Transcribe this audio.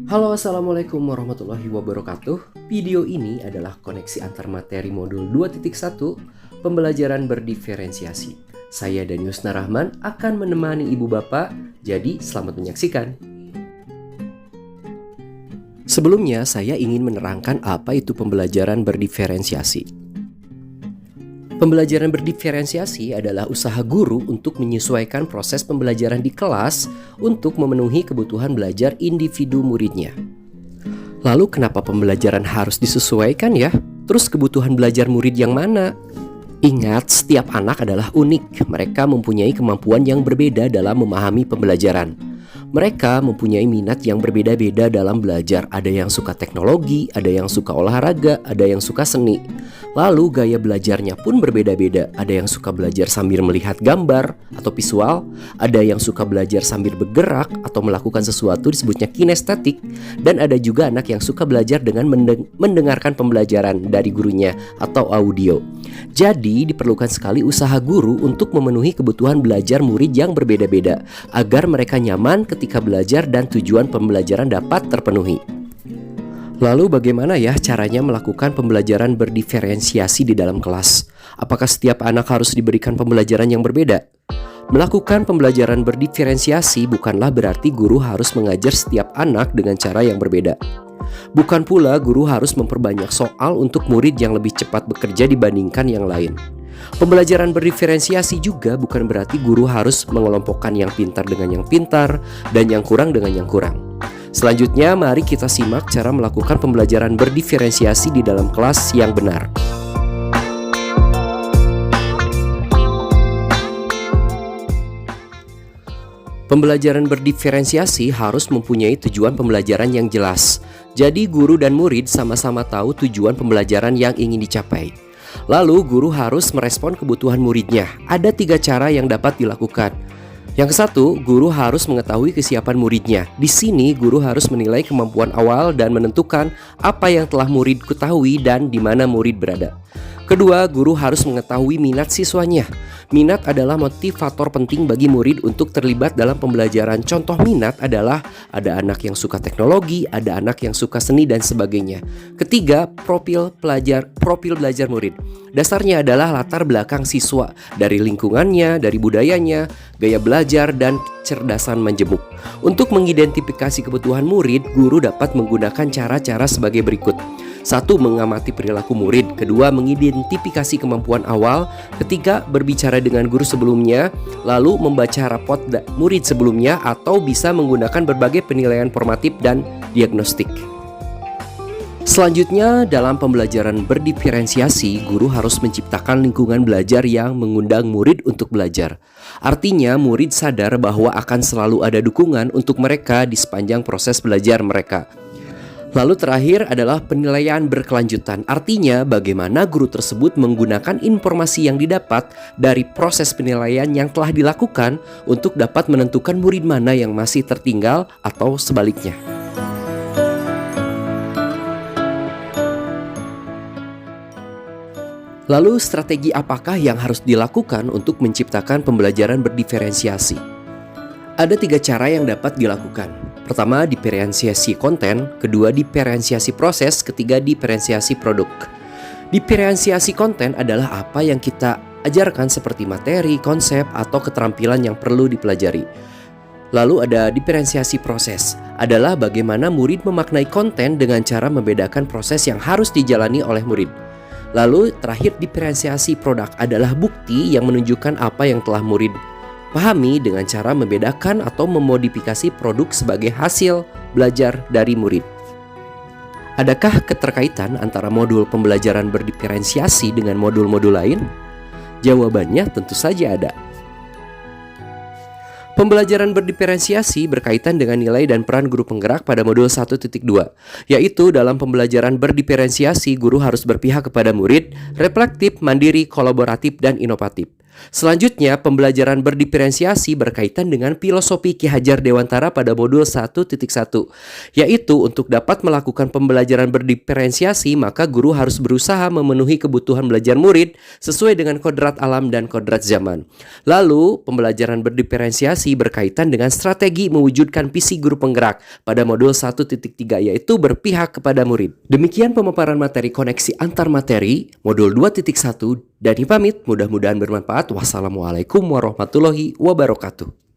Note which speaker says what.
Speaker 1: Halo, assalamualaikum warahmatullahi wabarakatuh. Video ini adalah koneksi antar materi modul 2.1 pembelajaran berdiferensiasi. Saya Danius Narahman akan menemani ibu bapak, jadi selamat menyaksikan. Sebelumnya saya ingin menerangkan apa itu pembelajaran berdiferensiasi. Pembelajaran berdiferensiasi adalah usaha guru untuk menyesuaikan proses pembelajaran di kelas untuk memenuhi kebutuhan belajar individu muridnya. Lalu kenapa pembelajaran harus disesuaikan ya? Terus kebutuhan belajar murid yang mana? Ingat, setiap anak adalah unik. Mereka mempunyai kemampuan yang berbeda dalam memahami pembelajaran. Mereka mempunyai minat yang berbeda-beda dalam belajar. Ada yang suka teknologi, ada yang suka olahraga, ada yang suka seni. Lalu gaya belajarnya pun berbeda-beda. Ada yang suka belajar sambil melihat gambar atau visual, ada yang suka belajar sambil bergerak atau melakukan sesuatu disebutnya kinestetik, dan ada juga anak yang suka belajar dengan mendengarkan pembelajaran dari gurunya atau audio. Jadi diperlukan sekali usaha guru untuk memenuhi kebutuhan belajar murid yang berbeda-beda agar mereka nyaman ketika belajar dan tujuan pembelajaran dapat terpenuhi. Lalu bagaimana ya caranya melakukan pembelajaran berdiferensiasi di dalam kelas? Apakah setiap anak harus diberikan pembelajaran yang berbeda? Melakukan pembelajaran berdiferensiasi bukanlah berarti guru harus mengajar setiap anak dengan cara yang berbeda. Bukan pula guru harus memperbanyak soal untuk murid yang lebih cepat bekerja dibandingkan yang lain. Pembelajaran berdiferensiasi juga bukan berarti guru harus mengelompokkan yang pintar dengan yang pintar dan yang kurang dengan yang kurang. Selanjutnya, mari kita simak cara melakukan pembelajaran berdiferensiasi di dalam kelas yang benar. Pembelajaran berdiferensiasi harus mempunyai tujuan pembelajaran yang jelas. Jadi guru dan murid sama-sama tahu tujuan pembelajaran yang ingin dicapai. Lalu guru harus merespon kebutuhan muridnya. Ada 3 cara yang dapat dilakukan. Yang satu, guru harus mengetahui kesiapan muridnya. Di sini guru harus menilai kemampuan awal dan menentukan apa yang telah murid ketahui dan di mana murid berada. Kedua, guru harus mengetahui minat siswanya. Minat adalah motivator penting bagi murid untuk terlibat dalam pembelajaran. Contoh minat adalah ada anak yang suka teknologi, ada anak yang suka seni dan sebagainya. Ketiga, profil belajar murid. Dasarnya adalah latar belakang siswa, dari lingkungannya, dari budayanya, gaya belajar, dan kecerdasan menjemuk. Untuk mengidentifikasi kebutuhan murid, guru dapat menggunakan cara-cara sebagai berikut. 1. Mengamati perilaku murid. 2. Mengidentifikasi kemampuan awal. 3. Berbicara dengan guru sebelumnya. Lalu membaca rapot murid sebelumnya, atau bisa menggunakan berbagai penilaian formatif dan diagnostik. Selanjutnya, dalam pembelajaran berdiferensiasi, guru harus menciptakan lingkungan belajar yang mengundang murid untuk belajar. Artinya, murid sadar bahwa akan selalu ada dukungan untuk mereka di sepanjang proses belajar mereka. Lalu terakhir adalah penilaian berkelanjutan. Artinya bagaimana guru tersebut menggunakan informasi yang didapat dari proses penilaian yang telah dilakukan untuk dapat menentukan murid mana yang masih tertinggal atau sebaliknya. Lalu strategi apakah yang harus dilakukan untuk menciptakan pembelajaran berdiferensiasi? Ada 3 cara yang dapat dilakukan. Pertama, diferensiasi konten. Kedua, diferensiasi proses. Ketiga, diferensiasi produk. Diferensiasi konten adalah apa yang kita ajarkan seperti materi, konsep, atau keterampilan yang perlu dipelajari. Lalu ada diferensiasi proses. Adalah bagaimana murid memaknai konten dengan cara membedakan proses yang harus dijalani oleh murid. Lalu terakhir, diferensiasi produk adalah bukti yang menunjukkan apa yang telah murid pahami dengan cara membedakan atau memodifikasi produk sebagai hasil belajar dari murid. Adakah keterkaitan antara modul pembelajaran berdiferensiasi dengan modul-modul lain? Jawabannya tentu saja ada. Pembelajaran berdiferensiasi berkaitan dengan nilai dan peran guru penggerak pada modul 1.2, yaitu dalam pembelajaran berdiferensiasi guru harus berpihak kepada murid, reflektif, mandiri, kolaboratif, dan inovatif. Selanjutnya, pembelajaran berdiferensiasi berkaitan dengan filosofi Ki Hajar Dewantara pada modul 1.1, yaitu untuk dapat melakukan pembelajaran berdiferensiasi, maka guru harus berusaha memenuhi kebutuhan belajar murid sesuai dengan kodrat alam dan kodrat zaman. Lalu, pembelajaran berdiferensiasi berkaitan dengan strategi mewujudkan visi guru penggerak pada modul 1.3, yaitu berpihak kepada murid. Demikian pemaparan materi koneksi antar materi modul 2.1. Dani pamit, mudah-mudahan bermanfaat. Wassalamualaikum warahmatullahi wabarakatuh.